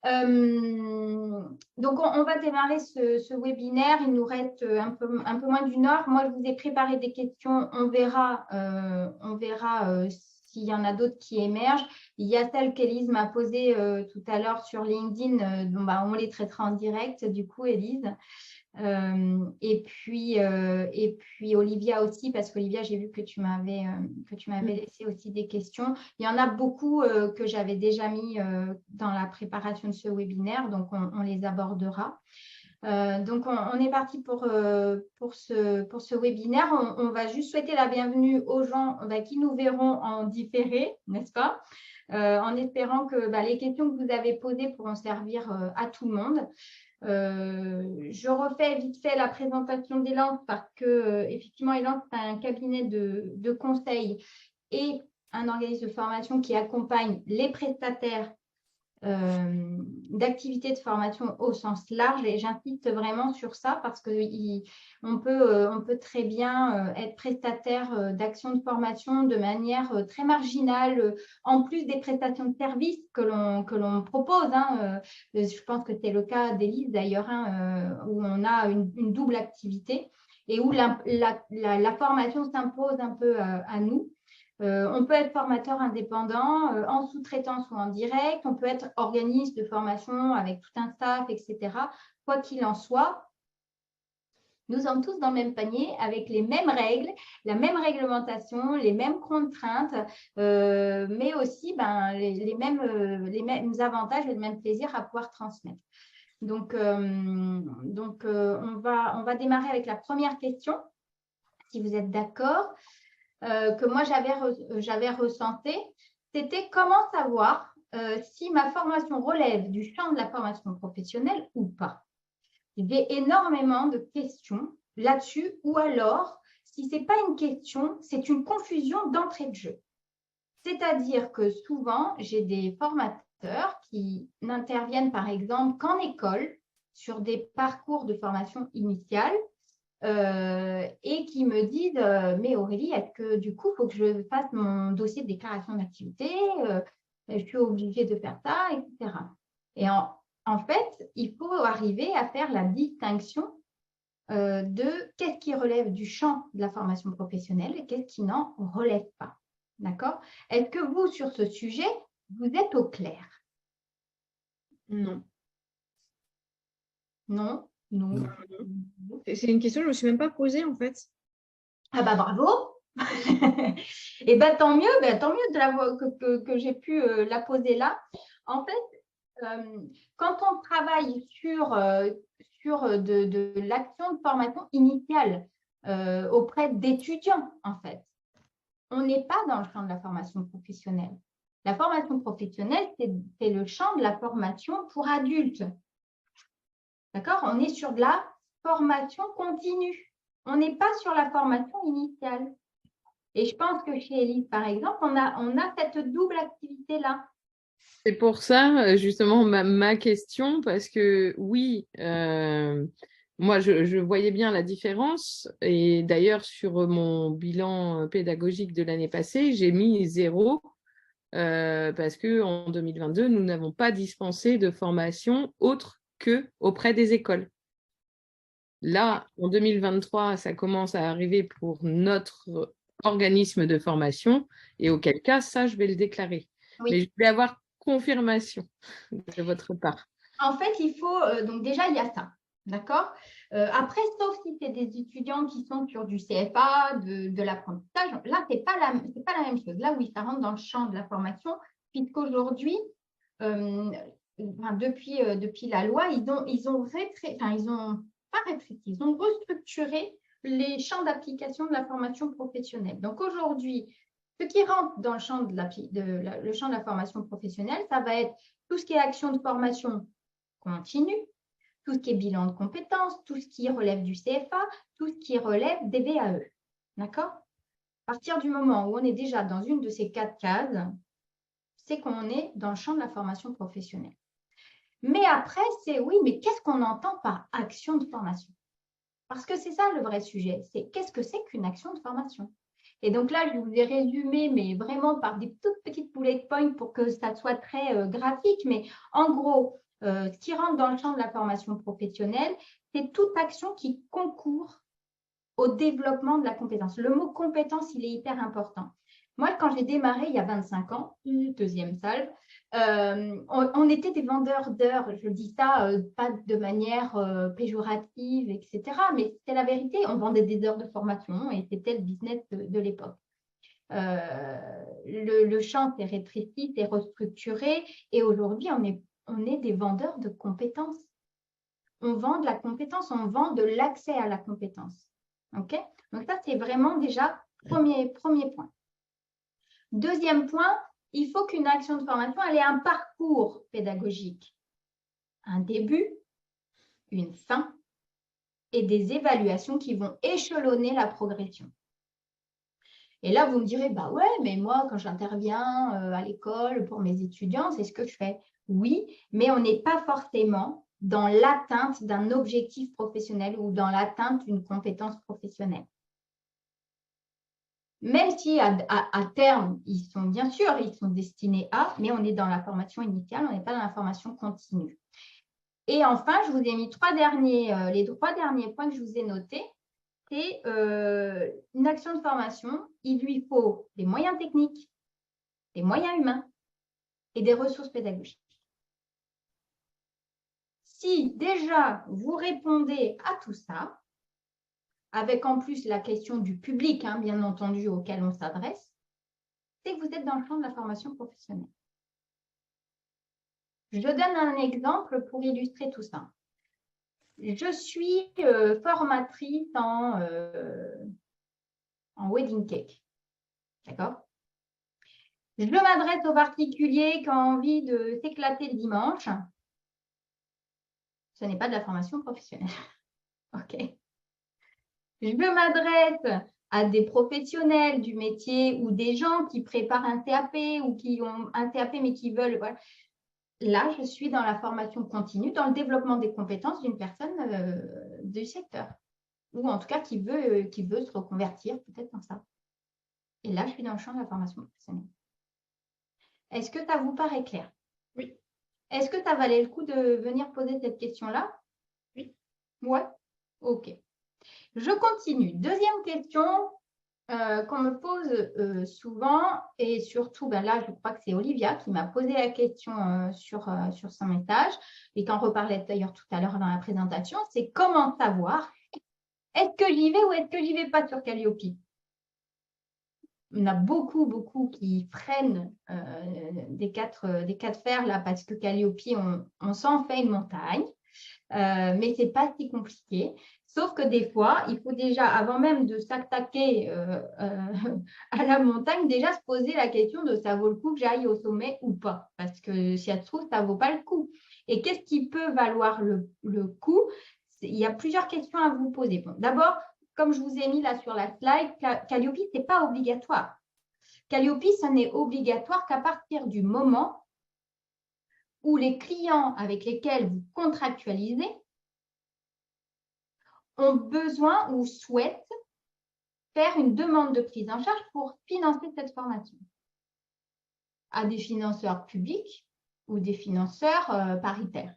Donc, on va démarrer ce webinaire. Il nous reste un peu moins d'une heure. Moi, je vous ai préparé des questions. On verra s'il y en a d'autres qui émergent. Il y a celle qu'Élise m'a posée tout à l'heure sur LinkedIn. Donc, on les traitera en direct, du coup, Élise. Et puis Olivia aussi, parce qu'Olivia, j'ai vu que tu m'avais laissé aussi des questions. Il y en a beaucoup que j'avais déjà mis dans la préparation de ce webinaire, donc on les abordera. Donc, on est parti pour ce webinaire. On va juste souhaiter la bienvenue aux gens qui nous verront en différé, n'est-ce pas? En espérant que les questions que vous avez posées pourront servir à tout le monde. Je refais vite fait la présentation d'Elance parce que effectivement, Elance, c'est un cabinet de conseil et un organisme de formation qui accompagne les prestataires d'activités de formation au sens large, et j'insiste vraiment sur ça parce qu'on peut très bien être prestataire d'actions de formation de manière très marginale, en plus des prestations de services que l'on propose. Je pense que c'est le cas d'Élise d'ailleurs, où on a une double activité et où la formation s'impose un peu à nous. On peut être formateur indépendant, en sous-traitance ou en direct. On peut être organisme de formation avec tout un staff, etc. Quoi qu'il en soit, nous sommes tous dans le même panier avec les mêmes règles, la même réglementation, les mêmes contraintes, mais aussi les mêmes avantages et le même plaisir à pouvoir transmettre. Donc, on va démarrer avec la première question, si vous êtes d'accord. Que moi j'avais recensé, c'était comment savoir si ma formation relève du champ de la formation professionnelle ou pas. Il y a énormément de questions là-dessus, ou alors, si ce n'est pas une question, c'est une confusion d'entrée de jeu. C'est-à-dire que souvent, j'ai des formateurs qui n'interviennent par exemple qu'en école sur des parcours de formation initiale, et qui me disent mais Aurélie, est-ce que du coup, il faut que je fasse mon dossier de déclaration d'activité, je suis obligée de faire ça, etc. Et en fait, il faut arriver à faire la distinction de qu'est-ce qui relève du champ de la formation professionnelle et qu'est-ce qui n'en relève pas. D'accord? Est-ce que vous, sur ce sujet, vous êtes au clair? Non. Non? Non. C'est une question que je ne me suis même pas posée en fait. Ah bah bravo. Et tant mieux de que j'ai pu la poser là. En fait, quand on travaille sur de l'action de formation initiale auprès d'étudiants, en fait, on n'est pas dans le champ de la formation professionnelle. La formation professionnelle, c'est le champ de la formation pour adultes. D'accord? On est sur de la formation continue. On n'est pas sur la formation initiale. Et je pense que chez Élise, par exemple, on a cette double activité-là. C'est pour ça, justement, ma question, parce que oui, moi, je voyais bien la différence. Et d'ailleurs, sur mon bilan pédagogique de l'année passée, j'ai mis 0 parce qu'en 2022, nous n'avons pas dispensé de formation autre que auprès des écoles. Là, en 2023, ça commence à arriver pour notre organisme de formation, et auquel cas, ça, je vais le déclarer. Oui. Mais je vais avoir confirmation de votre part. En fait, il faut, donc déjà, il y a ça, d'accord? Après, sauf si c'est des étudiants qui sont sur du CFA, de l'apprentissage, là, c'est pas la même chose. Là, oui, ça rentre dans le champ de la formation, puisqu'aujourd'hui, depuis la loi, ils ont restructuré les champs d'application de la formation professionnelle. Donc aujourd'hui, ce qui rentre dans le champ le champ de la formation professionnelle, ça va être tout ce qui est action de formation continue, tout ce qui est bilan de compétences, tout ce qui relève du CFA, tout ce qui relève des VAE. D'accord? À partir du moment où on est déjà dans une de ces 4 cases, c'est qu'on est dans le champ de la formation professionnelle. Mais après, c'est oui, mais qu'est-ce qu'on entend par action de formation? Parce que c'est ça le vrai sujet, c'est qu'est-ce que c'est qu'une action de formation? Et donc là, je vous ai résumé, mais vraiment par des toutes petites bullet points pour que ça soit très graphique. Mais en gros, ce qui rentre dans le champ de la formation professionnelle, c'est toute action qui concourt au développement de la compétence. Le mot compétence, il est hyper important. Moi, quand j'ai démarré il y a 25 ans, deuxième salle, on était des vendeurs d'heures. Je dis ça pas de manière péjorative, etc. Mais c'est la vérité. On vendait des heures de formation et c'était le business de l'époque. Le champ s'est rétréci, s'est restructuré et aujourd'hui, on est des vendeurs de compétences. On vend de la compétence, on vend de l'accès à la compétence. Okay, donc ça, c'est vraiment déjà premier point. Deuxième point, il faut qu'une action de formation elle ait un parcours pédagogique. Un début, une fin et des évaluations qui vont échelonner la progression. Et là, vous me direz, bah ouais, mais moi, quand j'interviens à l'école pour mes étudiants, c'est ce que je fais. Oui, mais on n'est pas forcément dans l'atteinte d'un objectif professionnel ou dans l'atteinte d'une compétence professionnelle. Même si à terme, ils sont bien sûr, ils sont destinés à, mais on est dans la formation initiale, on n'est pas dans la formation continue. Et enfin, je vous ai mis les trois derniers points que je vous ai notés. C'est une action de formation, il lui faut des moyens techniques, des moyens humains et des ressources pédagogiques. Si déjà vous répondez à tout ça, avec en plus la question du public, hein, bien entendu, auquel on s'adresse, c'est que vous êtes dans le champ de la formation professionnelle. Je donne un exemple pour illustrer tout ça. Je suis formatrice en wedding cake. D'accord? Je m'adresse aux particuliers qui ont envie de s'éclater le dimanche. Ce n'est pas de la formation professionnelle. OK. Je m'adresse à des professionnels du métier ou des gens qui préparent un TAP ou qui ont un TAP mais qui veulent… Voilà. Là, je suis dans la formation continue, dans le développement des compétences d'une personne du secteur ou en tout cas qui veut se reconvertir peut-être dans ça. Et là, je suis dans le champ de la formation professionnelle. Est-ce que ça vous paraît clair? Oui. Est-ce que ça valait le coup de venir poser cette question-là? Oui. Ouais. OK. Je continue. Deuxième question qu'on me pose souvent et surtout, ben là, je crois que c'est Olivia qui m'a posé la question sur son message et qu'on reparlait d'ailleurs tout à l'heure dans la présentation, c'est comment savoir est-ce que j'y vais ou est-ce que j'y vais pas sur Calliope? On a beaucoup qui freinent des quatre fers là parce que Calliope, on s'en fait une montagne, mais ce n'est pas si compliqué. Sauf que des fois, il faut déjà, avant même de s'attaquer à la montagne, déjà se poser la question de ça vaut le coup que j'aille au sommet ou pas. Parce que si ça se trouve, ça ne vaut pas le coup. Et qu'est-ce qui peut valoir le coup? Il y a plusieurs questions à vous poser. Bon, d'abord, comme je vous ai mis là sur la slide, Calliope, ce n'est pas obligatoire. Calliope, ce n'est obligatoire qu'à partir du moment où les clients avec lesquels vous contractualisez ont besoin ou souhaitent faire une demande de prise en charge pour financer cette formation à des financeurs publics ou des financeurs paritaires.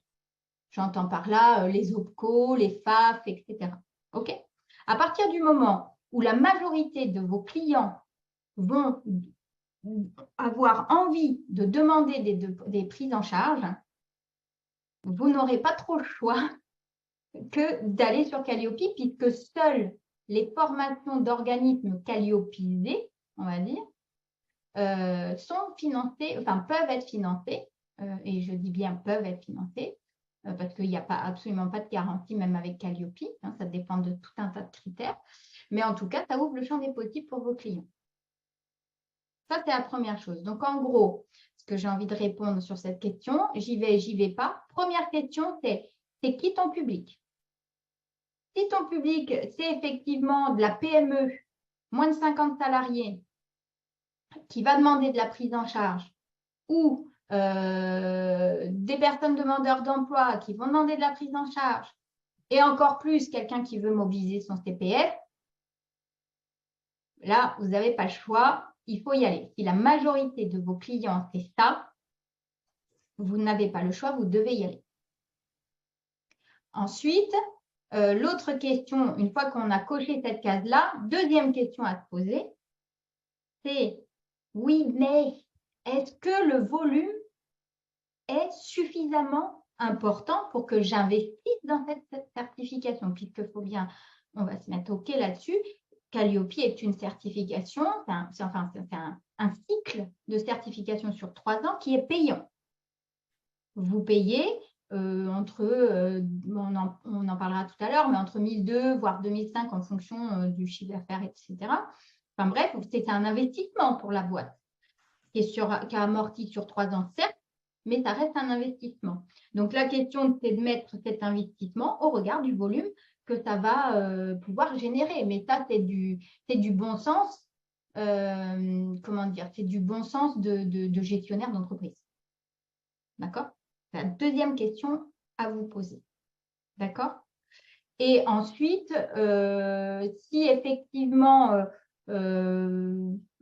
J'entends par là les OPCO, les FAF, etc. OK? À partir du moment où la majorité de vos clients vont avoir envie de demander des prises en charge, vous n'aurez pas trop le choix que d'aller sur Calliope, puisque seules les formations d'organismes calliopisés, on va dire, sont financées, enfin peuvent être financées, et je dis bien peuvent être financées, parce qu'il n'y a absolument pas de garantie même avec Calliope, hein, ça dépend de tout un tas de critères, mais en tout cas, ça ouvre le champ des possibles pour vos clients. Ça, c'est la première chose. Donc, en gros, ce que j'ai envie de répondre sur cette question, j'y vais pas. Première question, c'est qui ton public? Si ton public, c'est effectivement de la PME, moins de 50 salariés, qui va demander de la prise en charge, ou des personnes demandeurs d'emploi qui vont demander de la prise en charge, et encore plus quelqu'un qui veut mobiliser son CPF, là, vous n'avez pas le choix, il faut y aller. Si la majorité de vos clients, c'est ça, vous n'avez pas le choix, vous devez y aller. Ensuite, l'autre question, une fois qu'on a coché cette case-là, deuxième question à se poser, c'est oui, mais est-ce que le volume est suffisamment important pour que j'investisse dans cette certification, puisqu'il faut bien, on va se mettre OK là-dessus. Calliope est une certification, c'est un cycle de certification sur 3 ans qui est payant. Vous payez entre, on en parlera tout à l'heure, mais entre 1002 voire 2005 en fonction du chiffre d'affaires, etc. Enfin bref, c'est un investissement pour la boîte qui a amorti sur 3 ans, certes, mais ça reste un investissement. Donc, la question, c'est de mettre cet investissement au regard du volume que ça va pouvoir générer. Mais ça, c'est du bon sens, comment dire, c'est du bon sens de gestionnaire d'entreprise. D'accord? C'est la deuxième question à vous poser. D'accord? Et ensuite, si effectivement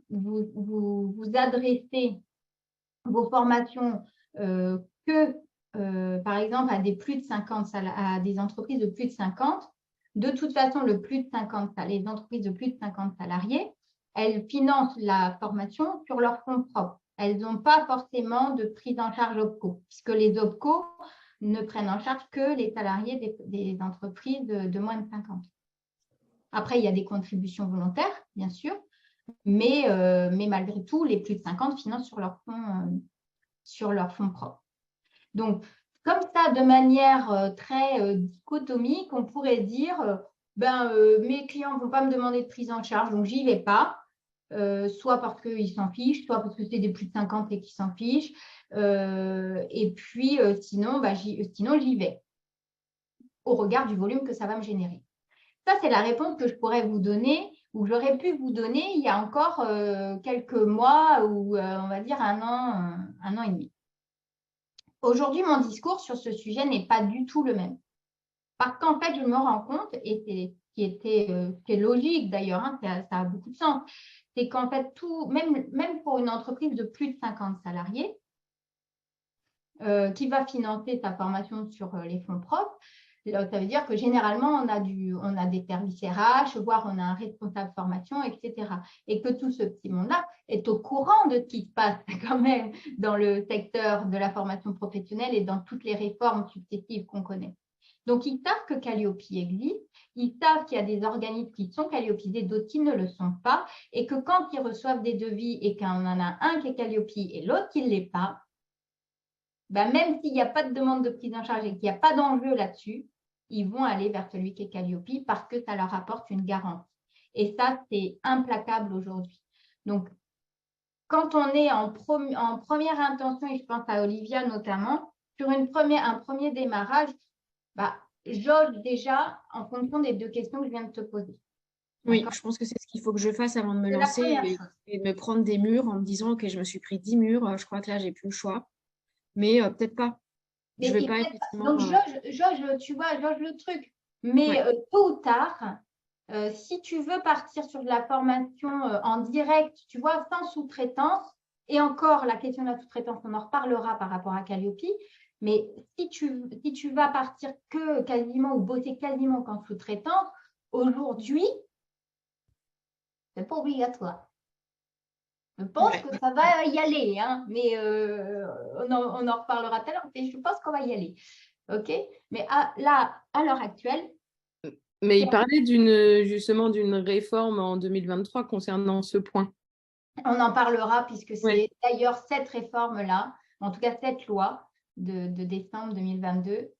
vous adressez vos formations par exemple, à des plus de 50 à des entreprises de plus de 50, de toute façon, les entreprises de plus de 50 salariés, elles financent la formation sur leurs fonds propres. Elles n'ont pas forcément de prise en charge OPCO, puisque les OPCO ne prennent en charge que les salariés des entreprises de moins de 50. Après, il y a des contributions volontaires, bien sûr, mais malgré tout, les plus de 50 financent sur leurs fonds propres. Donc, comme ça, de manière très dichotomique, on pourrait dire, mes clients ne vont pas me demander de prise en charge, donc j'y vais pas, soit parce qu'ils s'en fichent, soit parce que c'est des plus de 50 et qu'ils s'en fichent, et puis sinon j'y vais, au regard du volume que ça va me générer. Ça, c'est la réponse que je pourrais vous donner, ou j'aurais pu vous donner il y a encore quelques mois, ou on va dire un an et demi. Aujourd'hui, mon discours sur ce sujet n'est pas du tout le même. Parce qu'en fait, je me rends compte, et c'est logique d'ailleurs, hein, ça a beaucoup de sens, c'est qu'en fait, même pour une entreprise de plus de 50 salariés, qui va financer sa formation sur les fonds propres, ça veut dire que généralement, on a des services RH, voire on a un responsable formation, etc. Et que tout ce petit monde-là est au courant de ce qui se passe quand même dans le secteur de la formation professionnelle et dans toutes les réformes successives qu'on connaît. Donc, ils savent que Calliope existe, ils savent qu'il y a des organismes qui sont Calliopisés, d'autres qui ne le sont pas, et que quand ils reçoivent des devis et qu'on en a un qui est Calliope et l'autre qui ne l'est pas, même s'il n'y a pas de demande de prise en charge et qu'il n'y a pas d'enjeu là-dessus, ils vont aller vers celui qui est Calliope parce que ça leur apporte une garantie. Et ça, c'est implacable aujourd'hui. Donc, quand on est en première intention, et je pense à Olivia notamment, sur un premier démarrage, j'ose déjà en fonction des 2 questions que je viens de te poser. Oui, je pense que c'est ce qu'il faut que je fasse avant de me lancer et de me prendre des murs en me disant que je me suis pris 10 murs, je crois que là, j'ai plus le choix. Mais peut-être pas. Mais je vais pas effectivement. Donc, tu vois, jauge le truc. Mais tôt ou tard, si tu veux partir sur de la formation en direct, tu vois, sans sous-traitance, et encore, la question de la sous-traitance, on en reparlera par rapport à Calliope, mais si tu vas partir que quasiment ou bosser quasiment qu'en sous-traitance, aujourd'hui, c'est pas obligatoire. Je pense que ça va y aller, hein, mais on en reparlera tout à l'heure, mais je pense qu'on va y aller. OK? Mais à l'heure actuelle. Mais il parlait justement d'une réforme en 2023 concernant ce point. On en parlera puisque c'est d'ailleurs cette réforme-là, en tout cas cette loi de décembre 2022,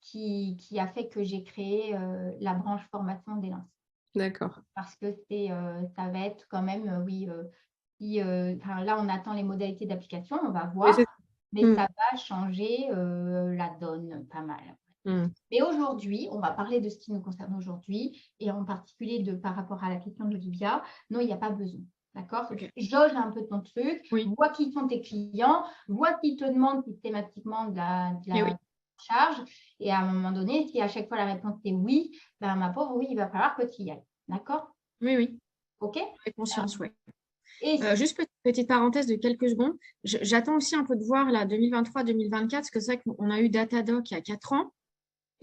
qui a fait que j'ai créé la branche formation d'Élance. D'accord. Parce que ça va être quand même, là, on attend les modalités d'application, on va voir, mais ça va changer la donne pas mal. Mais aujourd'hui, on va parler de ce qui nous concerne aujourd'hui, et en particulier par rapport à la question d'Olivia, non, il n'y a pas besoin. D'accord? Jauge un peu ton truc, vois qui sont tes clients, vois qui te demandent systématiquement de la charge, et à un moment donné, si à chaque fois la réponse est oui, ma pauvre, oui, il va falloir que tu y ailles. D'accord? Oui. OK? Avec conscience, oui. Juste petite parenthèse de quelques secondes. J'attends aussi un peu de voir là 2023-2024, parce que c'est vrai qu'on a eu Datadoc il y a 4 ans.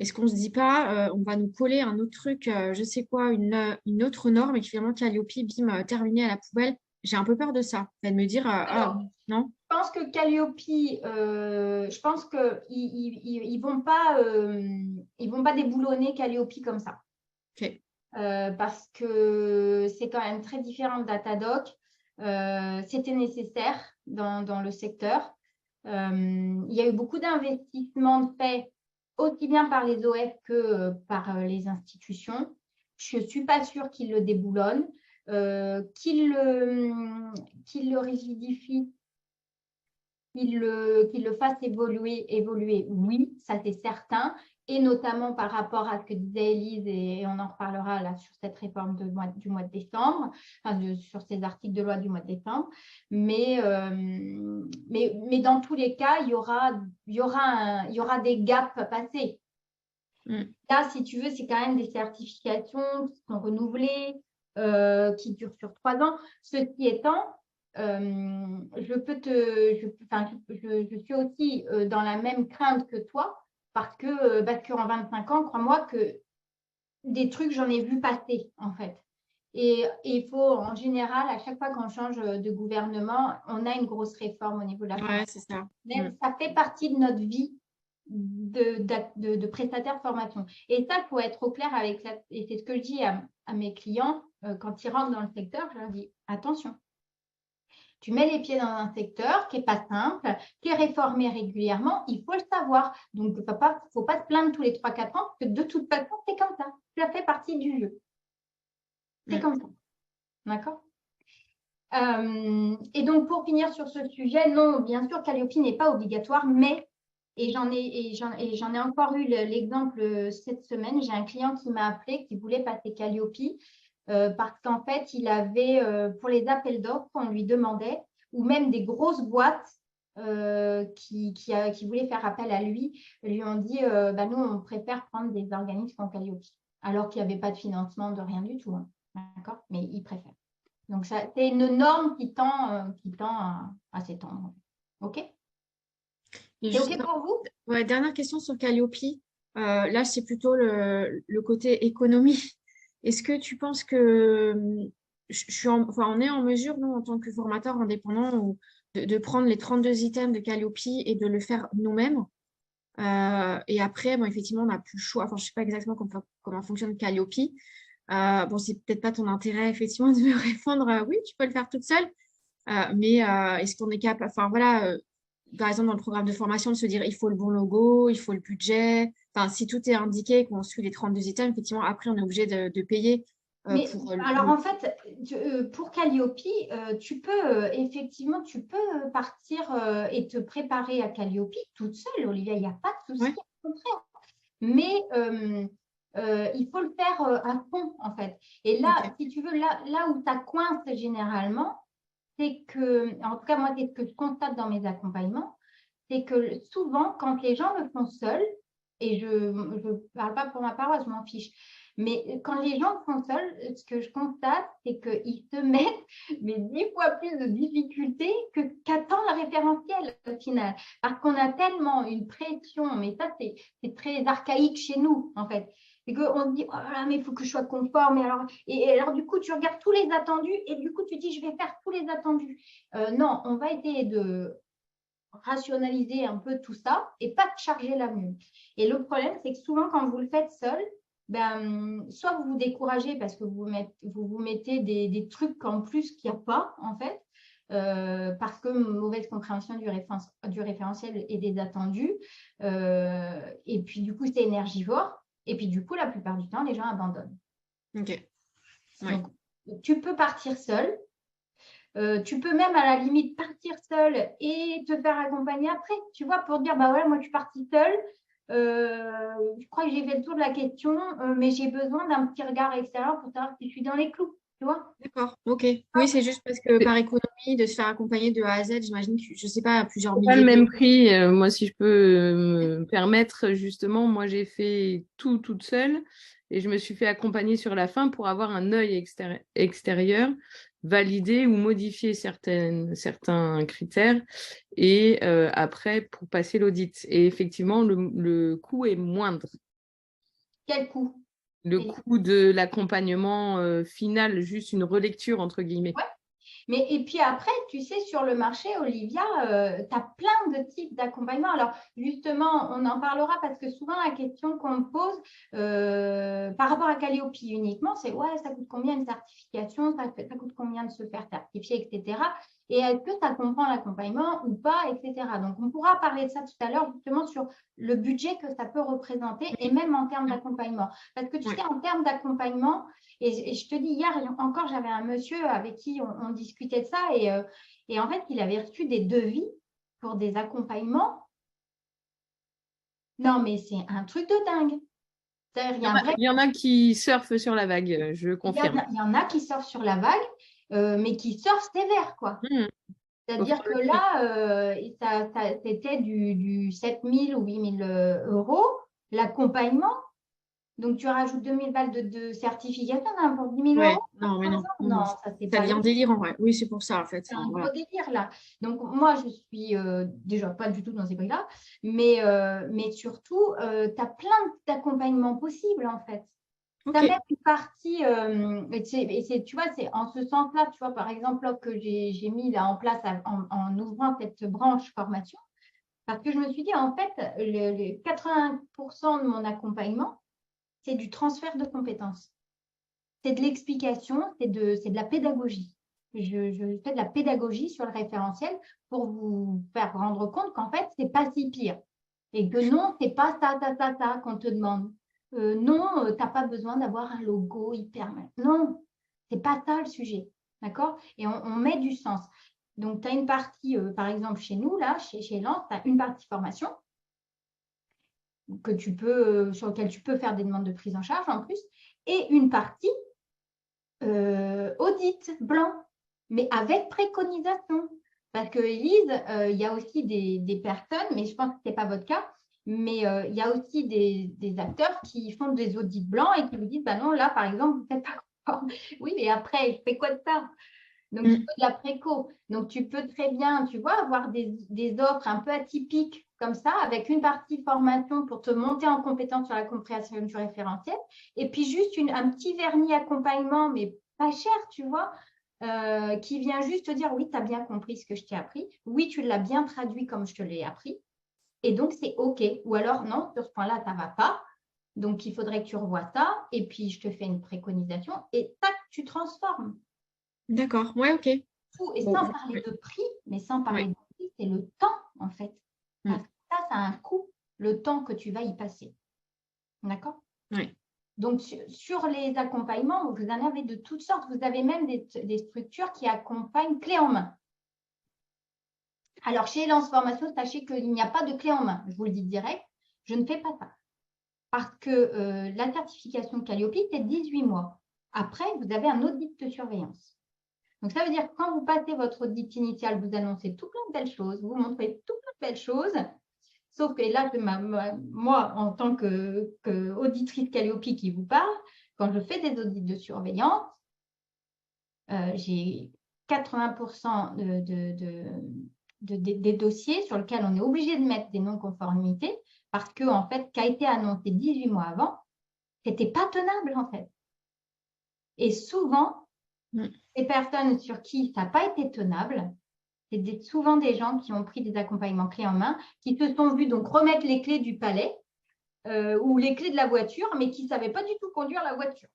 est-ce qu'on ne se dit pas, on va nous coller un autre truc, je sais quoi, une autre norme et que finalement Calliope, bim, terminé à la poubelle. J'ai un peu peur de ça. De me dire, ah, Alors, non? je pense que Calliope, je pense qu'ils ils vont pas déboulonner Calliope comme ça. Ok. Parce que c'est quand même très différent de Datadoc. C'était nécessaire dans le secteur. Il y a eu beaucoup d'investissements faits aussi bien par les OF que par les institutions. Je ne suis pas sûre qu'ils le déboulonnent, qu'ils le rigidifient, qu'ils le fassent évoluer, oui, ça c'est certain, et notamment par rapport à ce que disait Élise, et on en reparlera là sur cette réforme du mois de décembre, enfin sur ces articles de loi du mois de décembre, mais dans tous les cas, il y aura des gaps à passer. Là, si tu veux, c'est quand même des certifications qui sont renouvelées, qui durent sur 3 ans. Ceci étant, je suis aussi dans la même crainte que toi parce qu'en 25 ans, crois-moi que des trucs, j'en ai vu passer en fait. Et il faut, en général, à chaque fois qu'on change de gouvernement, on a une grosse réforme au niveau de la formation. Ouais, c'est ça. Ça fait partie de notre vie de prestataire de formation. Et ça, il faut être au clair avec ça. Et c'est ce que je dis à mes clients quand ils rentrent dans le secteur, je leur dis attention. Tu mets les pieds dans un secteur qui n'est pas simple, qui est réformé régulièrement, il faut le savoir. Donc, il ne faut pas se plaindre tous les 3-4 ans, parce que de toute façon, c'est comme ça. Ça fait partie du jeu. C'est comme ça. D'accord ? Et donc, pour finir sur ce sujet, non, bien sûr, Calliope n'est pas obligatoire, mais, et j'en ai encore eu l'exemple cette semaine, j'ai un client qui m'a appelé, qui voulait passer Calliope, parce qu'en fait, il avait, pour les appels d'offres, on lui demandait, ou même des grosses boîtes qui voulaient faire appel à lui ont dit, nous, on préfère prendre des organismes en Calliope, alors qu'il n'y avait pas de financement, de rien du tout. Hein. D'accord ? Mais ils préfèrent. Donc, c'est une norme qui tend à s'étendre. OK ? C'est OK pour vous ? Ouais, dernière question sur Calliope. Là, c'est plutôt le côté économie. Est-ce que tu penses que on est en mesure, nous, en tant que formateurs indépendants, de prendre les 32 items de Calliope et de le faire nous-mêmes? Et après, bon, effectivement, on n'a plus le choix. Enfin, je ne sais pas exactement comment fonctionne Calliope. Bon, c'est peut-être pas ton intérêt, effectivement, de me répondre oui, tu peux le faire toute seule. Mais est-ce qu'on est capable, enfin voilà, par exemple dans le programme de formation, de se dire il faut le bon logo, il faut le budget. Enfin, si tout est indiqué, qu'on suit les 32 items, effectivement, après, on est obligé de payer pour alors, en fait, pour Calliope, effectivement, tu peux partir et te préparer à Calliope toute seule, Olivia, il n'y a pas de souci, au contraire. Mais il faut le faire à fond, en fait. Et là, si tu veux, là où ça coince généralement, c'est que, en tout cas, moi, c'est ce que je constate dans mes accompagnements, c'est que souvent, quand les gens le font seuls, et je ne parle pas pour ma paroisse, je m'en fiche, mais quand les gens le font seuls, ce que je constate, c'est qu'ils se mettent 10 fois plus de difficultés qu'attend le référentiel au final. Parce qu'on a tellement une pression, mais ça, c'est très archaïque chez nous, en fait. C'est qu'on se dit, oh là là, mais il faut que je sois conforme. Et alors, du coup, tu regardes tous les attendus et du coup, tu dis, je vais faire tous les attendus. Non, on va essayer de rationaliser un peu tout ça et pas charger la mule. Et le problème, c'est que souvent, quand vous le faites seul, soit vous vous découragez parce que vous mettez des trucs en plus qu'il n'y a pas, en fait, parce que mauvaise compréhension du référentiel et des attendus. Et puis, du coup, c'est énergivore. Et puis, du coup, la plupart du temps, les gens abandonnent. OK. Ouais. Donc, tu peux partir seul. Tu peux même à la limite partir seule et te faire accompagner après, tu vois, pour dire, voilà, moi je suis partie seule, je crois que j'ai fait le tour de la question, mais j'ai besoin d'un petit regard extérieur pour savoir si je suis dans les clous, tu vois. D'accord, ok. Oui, c'est juste parce que par économie, de se faire accompagner de A à Z, j'imagine que, je ne sais pas, plusieurs Pas le milliers même d'euros. prix. Moi, si je peux me permettre, justement, moi, j'ai fait tout toute seule et je me suis fait accompagner sur la fin pour avoir un œil extérieur, valider ou modifier certains critères et après pour passer l'audit. Et effectivement, le coût est moindre. Quel coût? Le coût de l'accompagnement final, juste une relecture, entre guillemets. Ouais. Mais, et puis après, tu sais, sur le marché, Olivia, tu as plein de types d'accompagnement. Alors, justement, on en parlera parce que souvent, la question qu'on me pose par rapport à Calliope uniquement, c'est ouais, ça coûte combien une certification, ça coûte combien de se faire certifier, etc. Et est-ce que ça comprend l'accompagnement ou pas, etc. Donc, on pourra parler de ça tout à l'heure, justement, sur le budget que ça peut représenter et même en termes d'accompagnement. Parce que tu sais, en termes d'accompagnement, et je te dis, hier encore, j'avais un monsieur avec qui on discutait de ça et en fait, il avait reçu des devis pour des accompagnements. Non, mais c'est un truc de dingue. Il y en a qui surfent sur la vague, je confirme. Il y en a qui surfent sur la vague, mais qui surfent sévère, quoi. C'est-à-dire que là, c'était du 7 000 ou 8 000 euros, l'accompagnement. Donc, tu rajoutes 2 000 balles de certification pour 10 000 Ouais, euros. non, mais non. Non, ça, c'est Ça pas devient délirant, ouais. Oui, c'est pour ça, en fait. c'est un Voilà. gros délire là. Donc moi, je suis déjà pas du tout dans ces prix-là, mais surtout, tu as plein d'accompagnements possibles en fait. Ok. Tu as même une partie, tu vois, c'est en ce sens-là, tu vois, par exemple, là, que j'ai mis là en place en ouvrant cette branche formation, parce que je me suis dit, en fait, les 80% de mon accompagnement, c'est du transfert de compétences. C'est de l'explication, c'est de la pédagogie. Je fais de la pédagogie sur le référentiel pour vous faire rendre compte qu'en fait, c'est pas si pire. Et que non, c'est pas ça qu'on te demande. Non, tu n'as pas besoin d'avoir un logo hyper. Non, c'est pas ça le sujet. D'accord? Et on met du sens. Donc, tu as une partie, par exemple, chez nous, là, chez Lance, tu as une partie formation que tu peux, sur laquelle tu peux faire des demandes de prise en charge en plus, et une partie audit blanc, mais avec préconisation. Parce que Élise, il y a aussi des personnes, mais je pense que ce n'est pas votre cas, mais il y a aussi des acteurs qui font des audits blancs et qui vous disent, bah non, là, par exemple, vous n'êtes pas conforme. Oui, mais après, je fais quoi de ça? Donc, il faut de la préco. Donc, tu peux très bien, tu vois, avoir des offres un peu atypiques comme ça, avec une partie formation pour te monter en compétence sur la compréhension du référentiel, et puis juste un petit vernis accompagnement, mais pas cher, tu vois, qui vient juste te dire, oui, tu as bien compris ce que je t'ai appris, oui, tu l'as bien traduit comme je te l'ai appris, et donc c'est OK. Ou alors, non, sur ce point-là, ça ne va pas, donc il faudrait que tu revoies ça, et puis je te fais une préconisation, et tac, tu transformes. D'accord, ouais, ok. Et Bon, sans parler de prix, mais sans parler de prix, c'est le temps, en fait. Parce que ça a un coût, le temps que tu vas y passer. D'accord? Oui. Donc, sur les accompagnements, vous en avez de toutes sortes. Vous avez même des structures qui accompagnent clé en main. Alors, chez Lance Formation, sachez qu'il n'y a pas de clé en main. Je vous le dis direct, je ne fais pas ça. Parce que la certification Calliope, c'est 18 mois. Après, vous avez un audit de surveillance. Donc, ça veut dire que quand vous passez votre audit initial, vous annoncez tout plein de belles choses, vous montrez tout plein de belles choses. Sauf que là, moi, en tant qu'auditrice Calliope qui vous parle, quand je fais des audits de surveillance, j'ai 80% des dossiers sur lesquels on est obligé de mettre des non-conformités parce que, en fait, qu'a été annoncé 18 mois avant, ce n'était pas tenable, en fait. Et souvent, les personnes sur qui ça n'a pas été tenable, c'est souvent des gens qui ont pris des accompagnements clés en main, qui se sont vus donc remettre les clés du palais ou les clés de la voiture, mais qui ne savaient pas du tout conduire la voiture.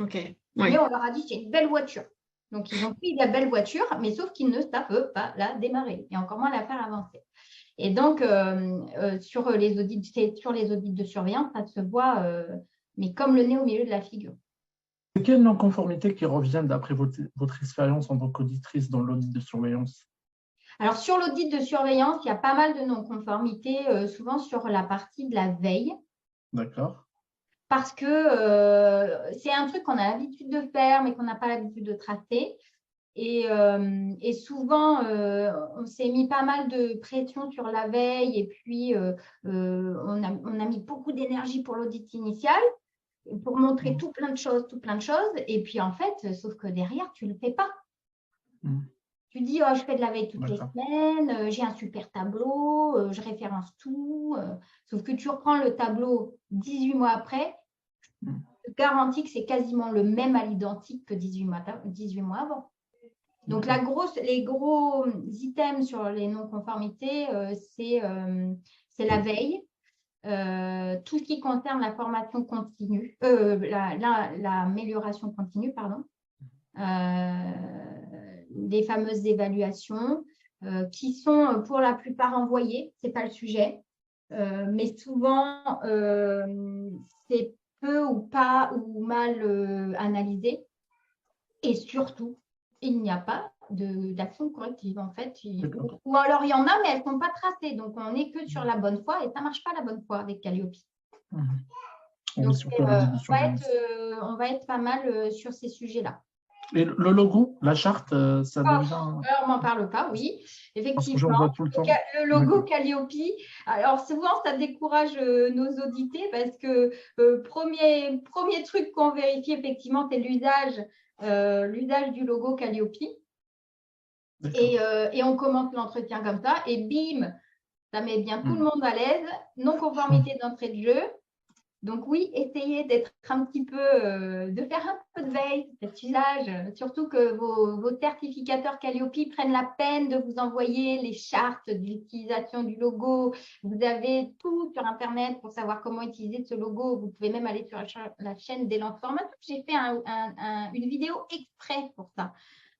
Ok. Mais on leur a dit c'est une belle voiture. Donc, ils ont pris la belle voiture, mais sauf qu'ils ne savent pas la démarrer et encore moins la faire avancer. Et donc, sur les audits de surveillance, ça se voit, mais comme le nez au milieu de la figure. Quelle non-conformité qui revient d'après votre expérience en tant qu'auditrice dans l'audit de surveillance? Alors, sur l'audit de surveillance, il y a pas mal de non-conformités, souvent sur la partie de la veille. D'accord. Parce que c'est un truc qu'on a l'habitude de faire, mais qu'on n'a pas l'habitude de tracer. Et souvent, on s'est mis pas mal de pression sur la veille et puis on a mis beaucoup d'énergie pour l'audit initial, pour montrer tout plein de choses. Et puis, en fait, sauf que derrière, tu ne le fais pas. Tu dis, oh, je fais de la veille toutes les semaines, j'ai un super tableau, je référence tout. Sauf que tu reprends le tableau 18 mois après, je garantis que c'est quasiment le même à l'identique que 18 mois avant. Donc, les gros items sur les non-conformités, c'est la veille, tout ce qui concerne la formation continue, l'amélioration continue, pardon, les fameuses évaluations qui sont pour la plupart envoyées, ce n'est pas le sujet, mais souvent, c'est peu ou pas ou mal analysé. Et surtout, il n'y a pas d'action corrective, en fait. Ou alors, il y en a, mais elles ne sont pas tracées. Donc, on n'est que sur la bonne foi et ça ne marche pas la bonne foi avec Calliope. Donc, on va être pas mal sur ces sujets-là. Et le logo, la charte, ça devient… on n'en parle pas, oui. Effectivement, le logo Calliope, alors souvent, ça décourage nos audités parce que premier truc qu'on vérifie, effectivement, c'est l'usage du logo Calliope. Et on commence l'entretien comme ça. Et bim, ça met bien tout le monde à l'aise. Non-conformité d'entrée de jeu. Donc oui, essayez d'être un petit peu, de faire un peu de veille sur cet usage, surtout que vos certificateurs Calliope prennent la peine de vous envoyer les chartes d'utilisation du logo. Vous avez tout sur Internet pour savoir comment utiliser ce logo. Vous pouvez même aller sur la chaîne d'Élan Format. J'ai fait une vidéo exprès pour ça,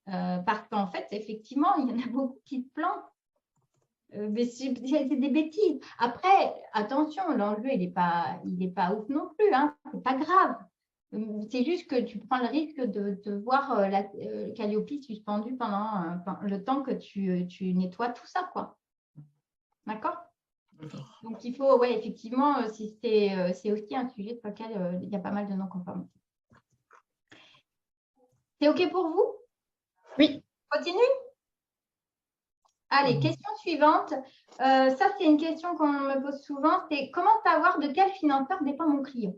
parce qu'en fait, effectivement, il y en a beaucoup qui se plantent. Mais c'est des bêtises. Après, attention, l'enjeu, il n'est pas ouf non plus. Hein. Ce n'est pas grave. C'est juste que tu prends le risque de voir la Calliope suspendue pendant le temps que tu nettoies tout ça, quoi. D'accord? Donc, il faut, ouais, effectivement, c'est aussi un sujet sur lequel il y a pas mal de non-conformités. C'est OK pour vous? Oui. Continue? Allez, question suivante. Ça, c'est une question qu'on me pose souvent. C'est comment savoir de quel financeur dépend mon client?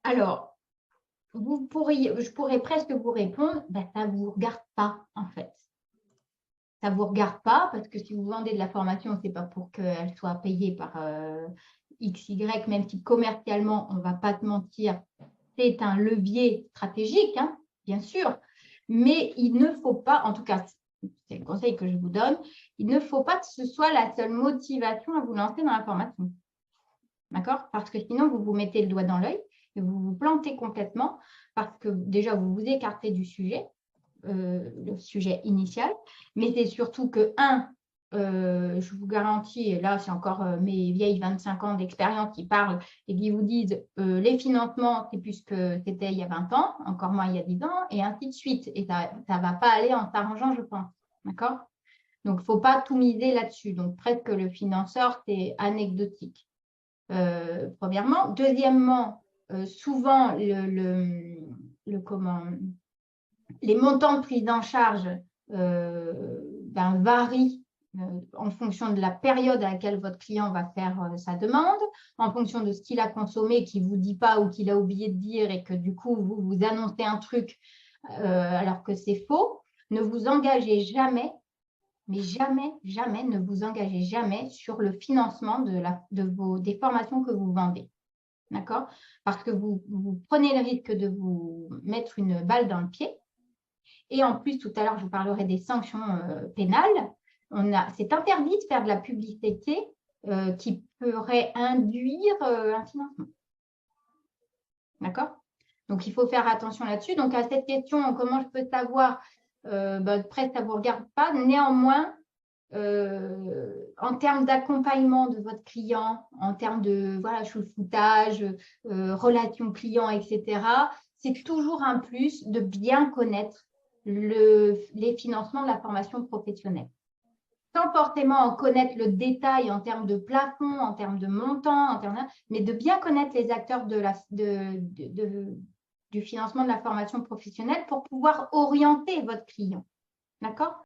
Alors, je pourrais presque vous répondre, ça ne vous regarde pas, en fait. Ça ne vous regarde pas parce que si vous vendez de la formation, ce n'est pas pour qu'elle soit payée par XY, même si commercialement, on ne va pas te mentir, c'est un levier stratégique, hein, bien sûr. Mais il ne faut pas, en tout cas, c'est le conseil que je vous donne, il ne faut pas que ce soit la seule motivation à vous lancer dans la formation. D'accord? Parce que sinon, vous vous mettez le doigt dans l'œil et vous vous plantez complètement parce que déjà, vous vous écartez du sujet, le sujet initial. Mais c'est surtout que, je vous garantis, et là, c'est encore mes vieilles 25 ans d'expérience qui parlent et qui vous disent les financements, c'est plus que c'était il y a 20 ans, encore moins il y a 10 ans, et ainsi de suite. Et ça ne va pas aller en s'arrangeant, je pense. D'accord? Donc, il ne faut pas tout miser là-dessus. Donc, presque le financeur, c'est anecdotique. Premièrement. Deuxièmement, souvent, les montants de prise en charge varient en fonction de la période à laquelle votre client va faire sa demande, en fonction de ce qu'il a consommé, qu'il ne vous dit pas ou qu'il a oublié de dire et que du coup, vous annoncez un truc alors que c'est faux. Ne vous engagez jamais, mais jamais, jamais, ne vous engagez jamais sur le financement des formations que vous vendez. D'accord? Parce que vous prenez le risque de vous mettre une balle dans le pied. Et en plus, tout à l'heure, je vous parlerai des sanctions pénales. C'est interdit de faire de la publicité qui pourrait induire un financement. D'accord? Donc, il faut faire attention là-dessus. Donc, à cette question, comment je peux savoir presque, ça ne vous regarde pas. Néanmoins, en termes d'accompagnement de votre client, en termes de chouchoutage, relation client, etc., c'est toujours un plus de bien connaître les financements de la formation professionnelle. Sans forcément en connaître le détail en termes de plafond, en termes de montant, mais de bien connaître les acteurs du financement de la formation professionnelle pour pouvoir orienter votre client. D'accord?